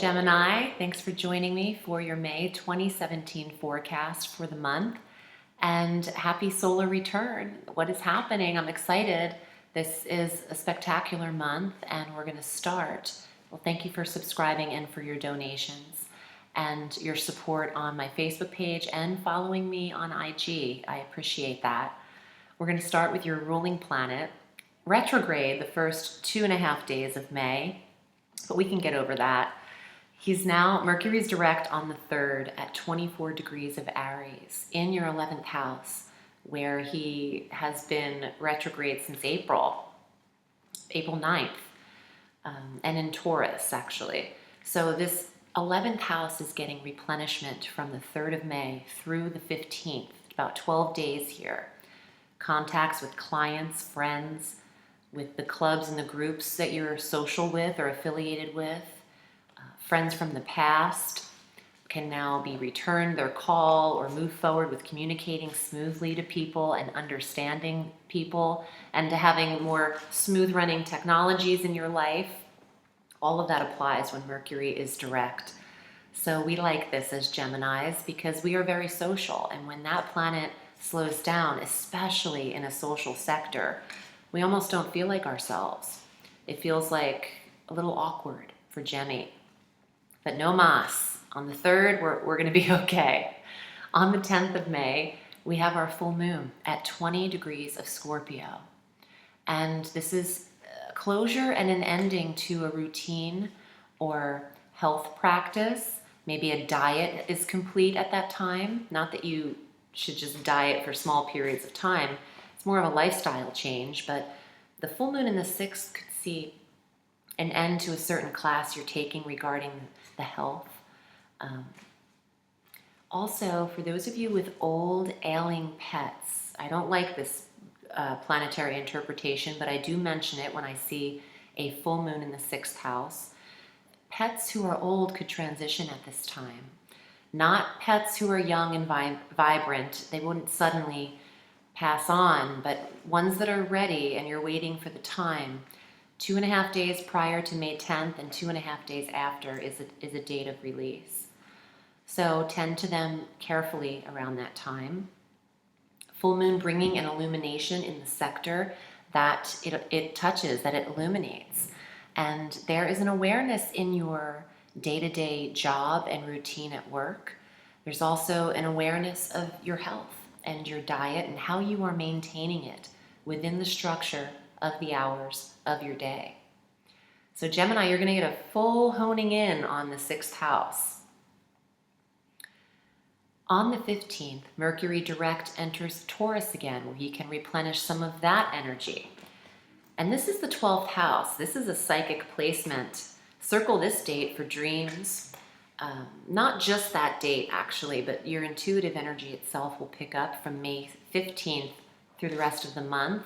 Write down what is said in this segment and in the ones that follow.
Gemini. Thanks for joining me for your May 2017 forecast for the month. And happy solar return. What is happening? I'm excited. This is a spectacular month and we're going to start. Well, thank you for subscribing and for your donations and your support on my Facebook page and following me on IG. I appreciate that. We're going to start with your ruling planet. Retrograde the first 2.5 days of May, but we can get over that. Mercury's direct on the 3rd at 24 degrees of Aries in your 11th house, where he has been retrograde since April 9th, and in Taurus, actually. So this 11th house is getting replenishment from the 3rd of May through the 15th, about 12 days here. Contacts with clients, friends, with the clubs and the groups that you're social with or affiliated with. Friends from the past can now be returned their call or move forward with communicating smoothly to people and understanding people and to having more smooth running technologies in your life. All of that applies when Mercury is direct. So we like this as Geminis because we are very social, and when that planet slows down, especially in a social sector, we almost don't feel like ourselves. It feels like a little awkward for Gemini. But no mas. On the 3rd, we're going to be okay. On the 10th of May, we have our full moon at 20 degrees of Scorpio. And this is a closure and an ending to a routine or health practice. Maybe a diet is complete at that time. Not that you should just diet for small periods of time. It's more of a lifestyle change, but the full moon in the 6th could see an end to a certain class you're taking regarding the health. Also, for those of you with old ailing pets, I don't like this planetary interpretation, but I do mention it when I see a full moon in the 6th house. Pets who are old could transition at this time. Not pets who are young and vibrant. They wouldn't suddenly pass on, but ones that are ready and you're waiting for the time. 2.5 days prior to May 10th and 2.5 days after is a date of release. So tend to them carefully around that time. Full moon bringing an illumination in the sector that it touches, that it illuminates. And there is an awareness in your day-to-day job and routine at work. There's also an awareness of your health and your diet and how you are maintaining it within the structure of the hours of your day. So Gemini, you're going to get a full honing in on the 6th house. On the 15th, Mercury direct enters Taurus again, where he can replenish some of that energy. And this is the 12th house. This is a psychic placement. Circle this date for dreams. Not just that date, actually, but your intuitive energy itself will pick up from May 15th through the rest of the month,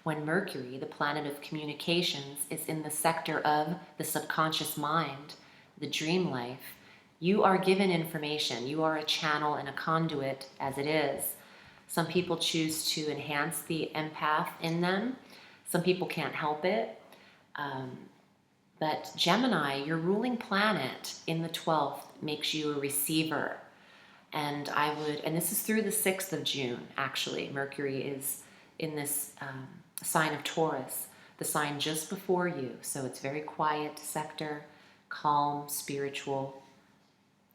when Mercury, the planet of communications, is in the sector of the subconscious mind, the dream life. You are given information. You are a channel and a conduit as it is. Some people choose to enhance the empath in them. Some people can't help it. But Gemini, your ruling planet in the 12th, makes you a receiver. And this is through the 6th of June, actually. Mercury is in this sign of Taurus, the sign just before you. So it's very quiet sector, calm, spiritual,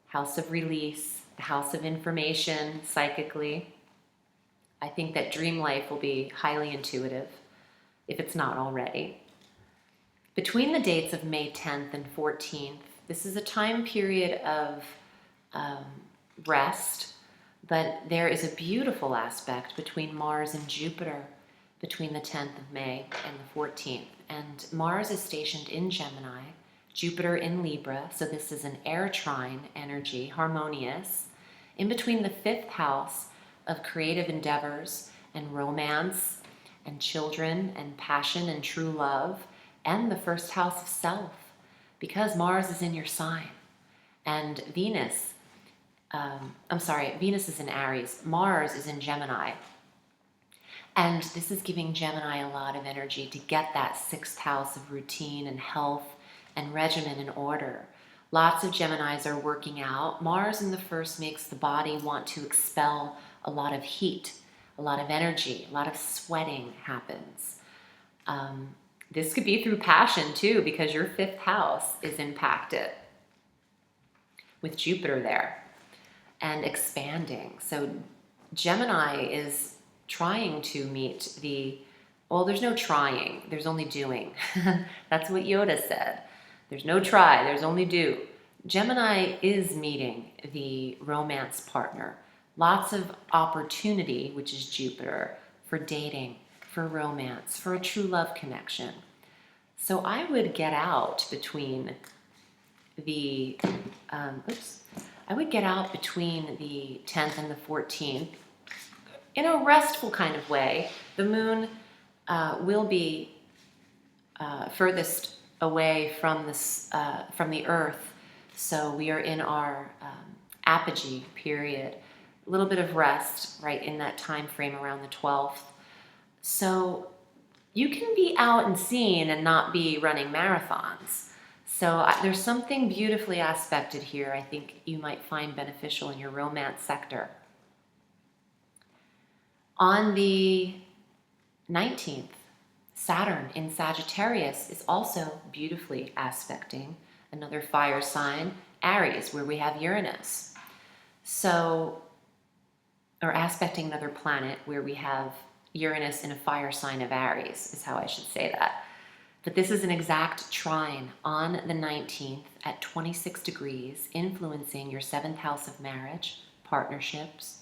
house of release, the house of information, psychically. I think that dream life will be highly intuitive, if it's not already. Between the dates of May 10th and 14th, this is a time period of rest, but there is a beautiful aspect between Mars and Jupiter between the 10th of May and the 14th. And Mars is stationed in Gemini, Jupiter in Libra, so this is an air trine energy, harmonious, in between the 5th house of creative endeavors and romance and children and passion and true love, and the 1st house of self, because Mars is in your sign. And Venus is in Aries, Mars is in Gemini. And this is giving Gemini a lot of energy to get that 6th house of routine and health and regimen and order. Lots of Geminis are working out. Mars in the first makes the body want to expel a lot of heat, a lot of energy, a lot of sweating happens. This could be through passion too, because your 5th house is impacted with Jupiter there and expanding. So Gemini is trying to meet well, there's no trying, there's only doing. That's what Yoda said. There's no try, there's only do. Gemini is meeting the romance partner. Lots of opportunity, which is Jupiter, for dating, for romance, for a true love connection. So I would get out between the 10th and the 14th in a restful kind of way. The moon will be furthest away from the Earth, so we are in our apogee period. A little bit of rest right in that time frame around the 12th. So you can be out and seen and not be running marathons. So there's something beautifully aspected here I think you might find beneficial in your romance sector. On the 19th, Saturn in Sagittarius is also beautifully aspecting another fire sign, Aries, where we have Uranus. So, or aspecting another planet where we have Uranus in a fire sign of Aries, is how I should say that. But this is an exact trine on the 19th at 26 degrees, influencing your 7th house of marriage, partnerships,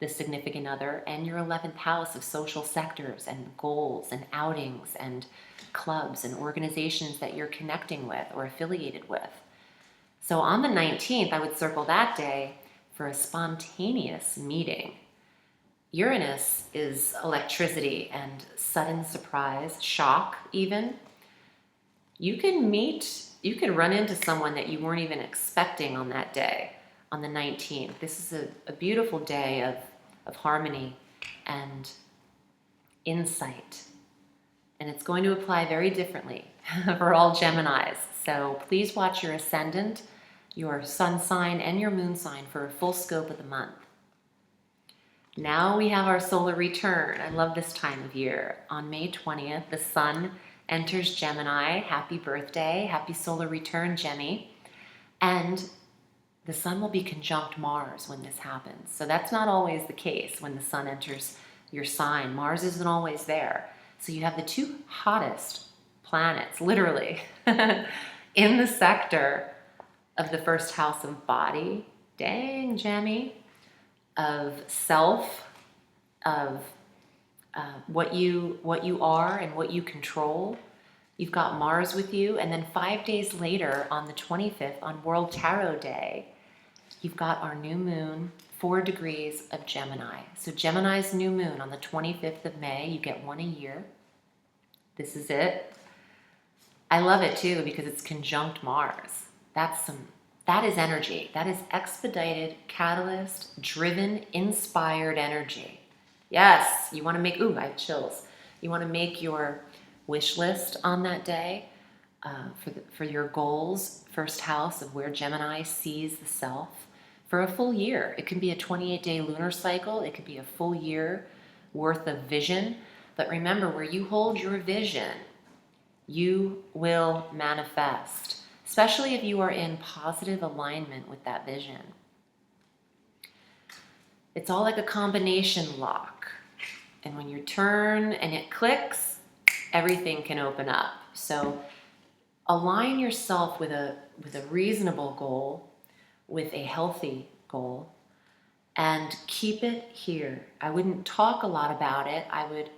the significant other, and your 11th house of social sectors and goals and outings and clubs and organizations that you're connecting with or affiliated with. So on the 19th, I would circle that day for a spontaneous meeting. Uranus is electricity and sudden surprise, shock even. You can run into someone that you weren't even expecting on that day, on the 19th. This is a beautiful day of harmony and insight. And it's going to apply very differently for all Geminis. So please watch your ascendant, your sun sign, and your moon sign for a full scope of the month. Now we have our solar return. I love this time of year. On May 20th, the sun enters Gemini. Happy birthday. Happy solar return, Gemmy. And the sun will be conjunct Mars when this happens. So that's not always the case when the sun enters your sign. Mars isn't always there. So you have the two hottest planets, literally, in the sector of the first house of body. Dang, Gemmy. Of self, of what you are and what you control. You've got Mars with you, and then 5 days later, on the 25th, on World Tarot Day, you've got our new moon, 4 degrees of Gemini. So Gemini's new moon on the 25th of May, you get one a year. This is it. I love it too because it's conjunct Mars. That is energy. That is expedited, catalyst, driven, inspired energy. Yes, you want to make, I have chills. You want to make your wish list on that day for your goals, first house of where Gemini sees the self for a full year. It can be a 28-day lunar cycle. It could be a full year worth of vision. But remember, where you hold your vision, you will manifest. Especially if you are in positive alignment with that vision. It's all like a combination lock. And when you turn and it clicks, everything can open up. So align yourself with a reasonable goal, with a healthy goal, and keep it here. I wouldn't talk a lot about it. I would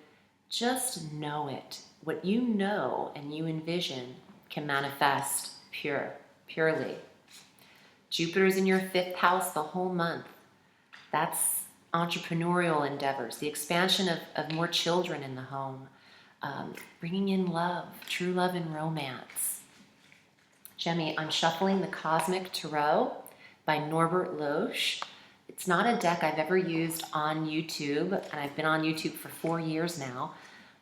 just know it. What you know and you envision can manifest purely. Jupiter's in your 5th house the whole month. That's entrepreneurial endeavors, the expansion of more children in the home, bringing in love, true love and romance. Gemmy, I'm shuffling the Cosmic Tarot by Norbert Loesch. It's not a deck I've ever used on YouTube, and I've been on YouTube for 4 years now,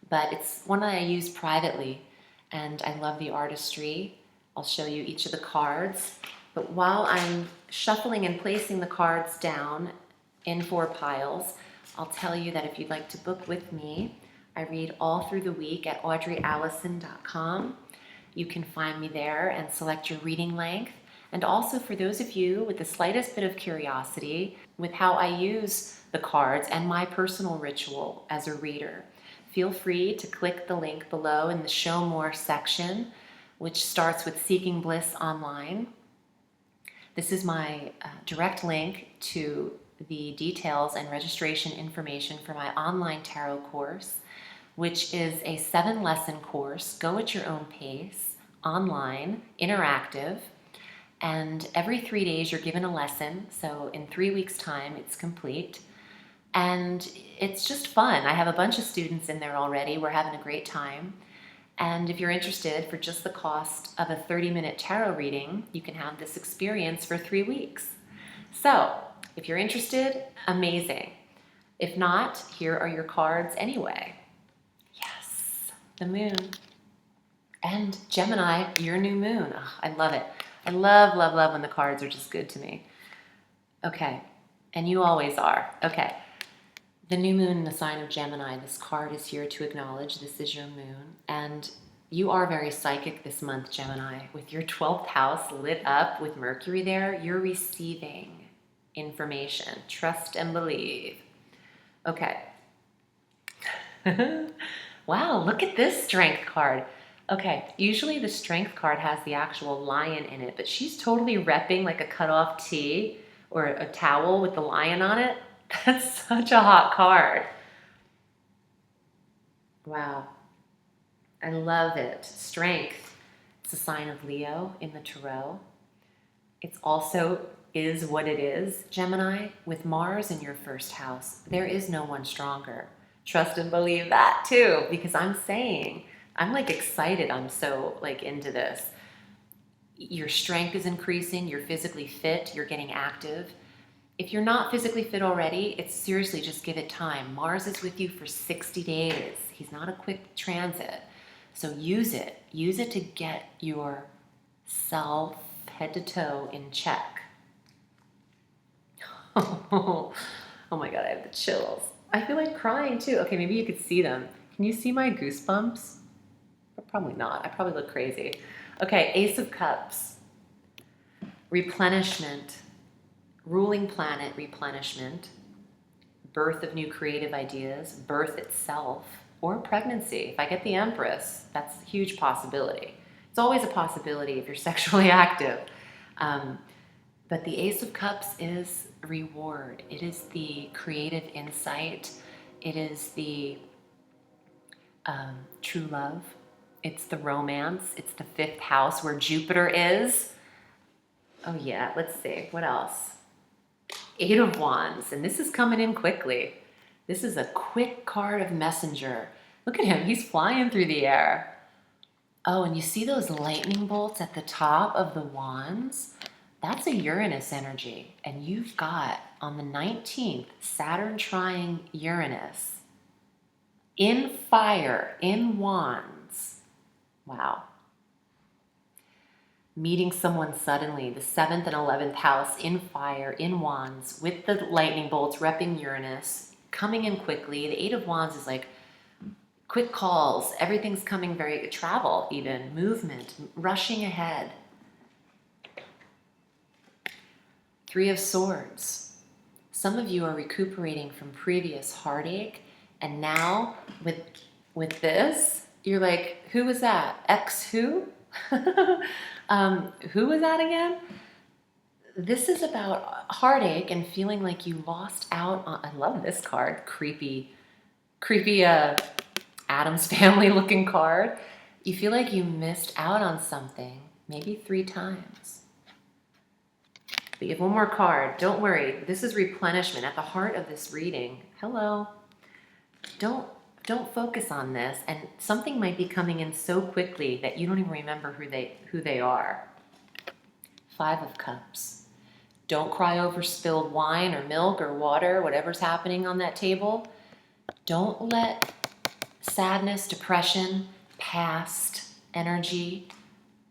but it's one that I use privately, and I love the artistry. I'll show you each of the cards. But while I'm shuffling and placing the cards down in 4 piles, I'll tell you that if you'd like to book with me, I read all through the week at audreyalison.com. You can find me there and select your reading length. And also for those of you with the slightest bit of curiosity with how I use the cards and my personal ritual as a reader, feel free to click the link below in the Show More section, which starts with Seeking Bliss Online. This is my direct link to the details and registration information for my online tarot course, which is a 7-lesson course, go at your own pace, online, interactive, and every 3 days you're given a lesson, so in 3 weeks' time it's complete, and it's just fun. I have a bunch of students in there already. We're having a great time, and if you're interested, for just the cost of a 30-minute tarot reading, you can have this experience for 3 weeks. So, if you're interested, amazing. If not, here are your cards anyway. Yes, the moon. And Gemini, your new moon. Oh, I love it. I love, love, love when the cards are just good to me. Okay, and you always are. Okay, the new moon in the sign of Gemini. This card is here to acknowledge this is your moon. And you are very psychic this month, Gemini. With your 12th house lit up with Mercury there, you're receiving information. Trust and believe. Okay. Wow, look at this strength card. Okay, usually the strength card has the actual lion in it, but she's totally repping like a cut-off tee or a towel with the lion on it. That's such a hot card. Wow. I love it. Strength. It's a sign of Leo in the Tarot. It's also is what it is, Gemini, with Mars in your 1st house. There is no one stronger. Trust and believe that too, because I'm saying, I'm like excited. I'm so like into this. Your strength is increasing. You're physically fit. You're getting active. If you're not physically fit already, it's seriously just give it time. Mars is with you for 60 days. He's not a quick transit. So use it. Use it to get yourself head to toe in check. Oh my God, I have the chills. I feel like crying too. Okay, maybe you could see them. Can you see my goosebumps? Probably not. I probably look crazy. Okay, Ace of Cups. Replenishment. Ruling planet replenishment. Birth of new creative ideas. Birth itself. Or pregnancy. If I get the Empress, that's a huge possibility. It's always a possibility if you're sexually active. But the Ace of Cups is reward. It is the creative insight. It is the true love. It's the romance. It's the 5th house where Jupiter is. Oh yeah, let's see. What else? 8 of Wands. And this is coming in quickly. This is a quick card of messenger. Look at him. He's flying through the air. Oh, and you see those lightning bolts at the top of the wands? That's a Uranus energy. And you've got, on the 19th, Saturn trying Uranus in fire, in wands. Wow. Meeting someone suddenly, the 7th and 11th house in fire, in wands, with the lightning bolts repping Uranus, coming in quickly. The 8 of Wands is like quick calls. Everything's coming very, travel even, movement, rushing ahead. 3 of Swords. Some of you are recuperating from previous heartache, and now with this, you're like, who was that? Ex who? Who was that again? This is about heartache and feeling like you lost out on, I love this card, creepy Addams Family looking card. You feel like you missed out on something, maybe 3 times. But you have one more card. Don't worry. This is replenishment at the heart of this reading. Hello. Don't focus on this, and something might be coming in so quickly that you don't even remember who they are. 5 of Cups. Don't cry over spilled wine or milk or water, whatever's happening on that table. Don't let sadness, depression, past energy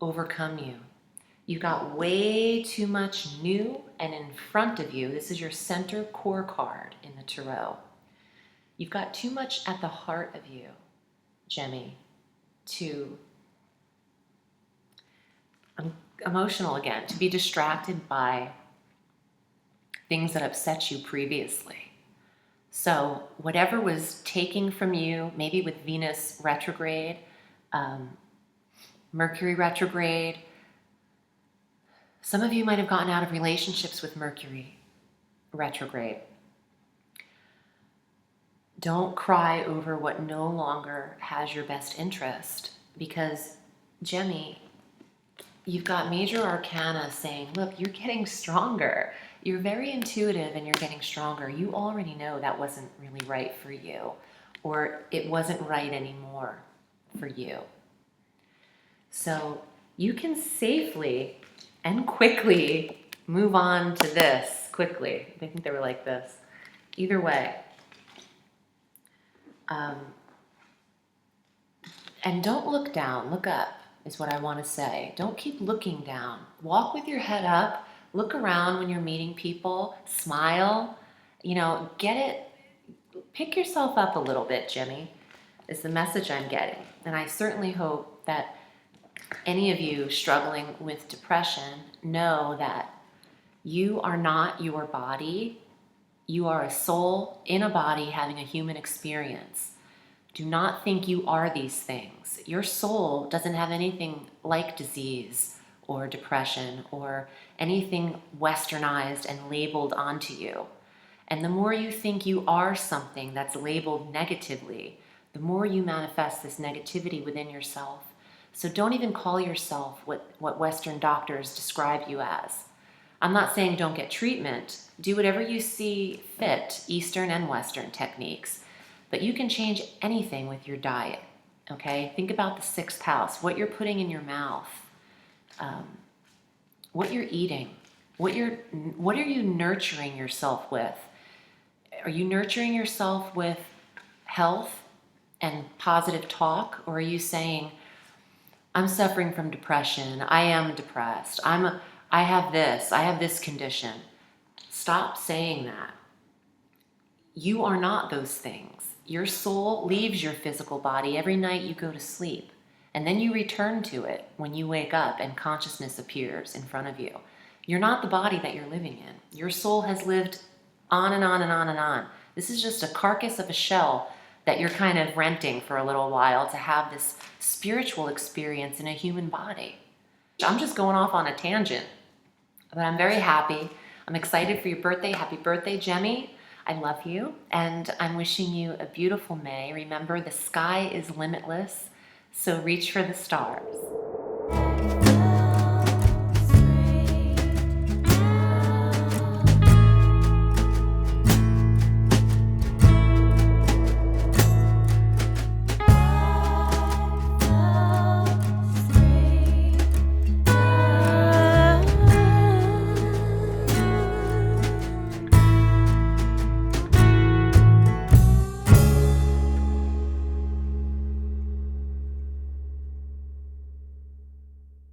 overcome you. You've got way too much new and in front of you. This is your center core card in the tarot. You've got too much at the heart of you, Gemmy, I'm emotional again, to be distracted by things that upset you previously. So whatever was taking from you, maybe with Venus retrograde, Mercury retrograde, some of you might have gotten out of relationships with Mercury retrograde. Don't cry over what no longer has your best interest, because, Gemmy, you've got major arcana saying, look, you're getting stronger. You're very intuitive and you're getting stronger. You already know that wasn't really right for you, or it wasn't right anymore for you. So you can safely and quickly move on to this quickly. I think they were like this. Either way. And don't look down, look up is what I want to say. Don't keep looking down. Walk with your head up, look around when you're meeting people, smile, pick yourself up a little bit, Jimmy, is the message I'm getting. And I certainly hope that any of you struggling with depression know that you are not your body. You are a soul in a body having a human experience. Do not think you are these things. Your soul doesn't have anything like disease or depression or anything westernized and labeled onto you. And the more you think you are something that's labeled negatively, the more you manifest this negativity within yourself. So don't even call yourself what Western doctors describe you as. I'm not saying don't get treatment. Do whatever you see fit, Eastern and Western techniques. But you can change anything with your diet, okay? Think about the 6th house, what you're putting in your mouth, what you're eating, what are you nurturing yourself with? Are you nurturing yourself with health and positive talk? Or are you saying, I'm suffering from depression, I am depressed, I have this condition? Stop saying that. You are not those things. Your soul leaves your physical body every night you go to sleep, and then you return to it when you wake up and consciousness appears in front of you. You're not the body that you're living in. Your soul has lived on and on and on and on. This is just a carcass of a shell that you're kind of renting for a little while to have this spiritual experience in a human body. I'm just going off on a tangent, but I'm very happy. I'm excited for your birthday. Happy birthday, Gemmy. I love you, and I'm wishing you a beautiful May. Remember, the sky is limitless, so reach for the stars.